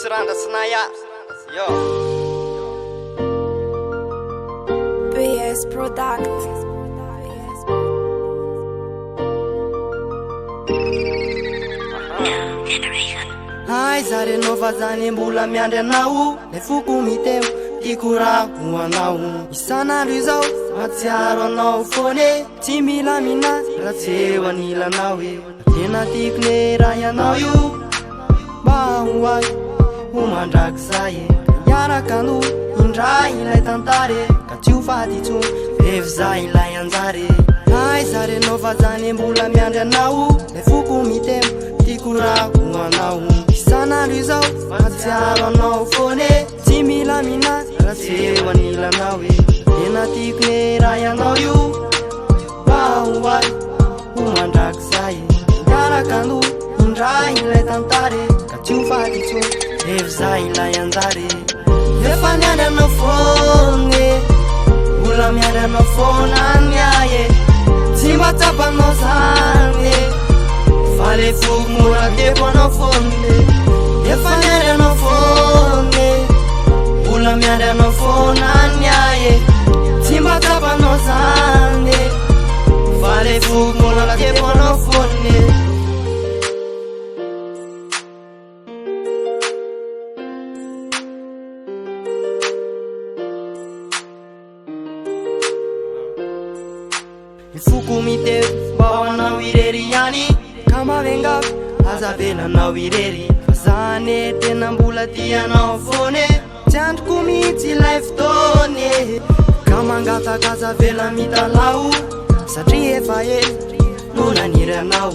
Sranda Snaya. Yo. PS Product. Hai zare nova zany mbola miandry anao le foko miteo tiako raha ho anao isan'andro izao mahatsiaro anao foane tsy mila mina raha tsy eo anilanao tena tiako ne raha ianao io mba ho ahy ho mandrakizay iaraka no indray ilay tantare ka tsy ho faty intsony vevy zay ilay anjary hai zare nova zany mbola miandry anao le foko miteo tiako raha ho anao isan'andro izao mahatsiaro anao foane tsy mila mina raha tsy eo anilanao tena tiako ne raha ianao io mba ho ahy ho mandrakizay iaraka no indray ilay tantare ka tsy ho faty intsony vevy zay ilay anjary efa miandry anao foane mbola miandry anao foana ny ahy tsy mba tsapanao zany fa le foko mbola tiako anao foane efa miandry anao foane mbola miandry anao foana ny ahy tsy mba tsapanao zany fa le foko mbola tiako anao foane foko miteo mba ho anao irery ihany ka mavengako aza velanao irery fa zany tena mbola tianao foane tsy androko mihitsy ilay fotoany ka mangataka aza vela mitalao satria efa ely no naniry anao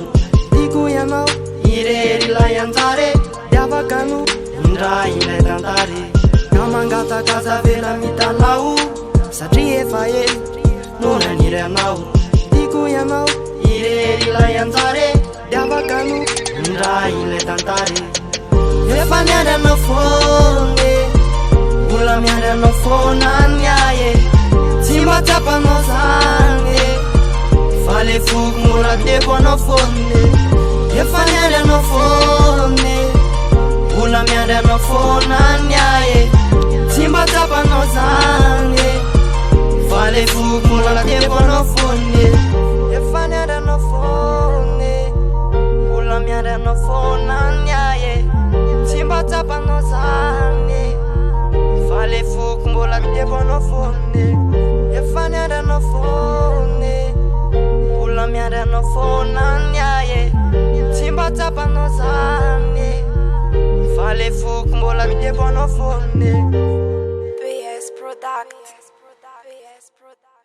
tiako ianao irery ilay anjary de afaka no indray ilay tantary ka mangataka aza vela mitalao satria efa ely no naniry anao tiako ianao irery ilay anjary de afaka no indray ilay tantary efa miandry anao foane mbola miandry anao foana ny ahy tsy mba tsapanao zany fa le foko mbola tiako anao foane efa miandry anao foane mbola miandry anao foana ny ahy tsy mba tsapanao zany fa le foko mbola tiako anao foane efa miandry anao foane mbola miandry anao foana ny ahy tsy mba tsapanao zany fa le foko mbola tiako anao foane efa miandry anao foane mbola miandry anao foana ny ahy tsy mba tsapanao zany fa le foko mbola tiako anao foane PS Product. PS Product.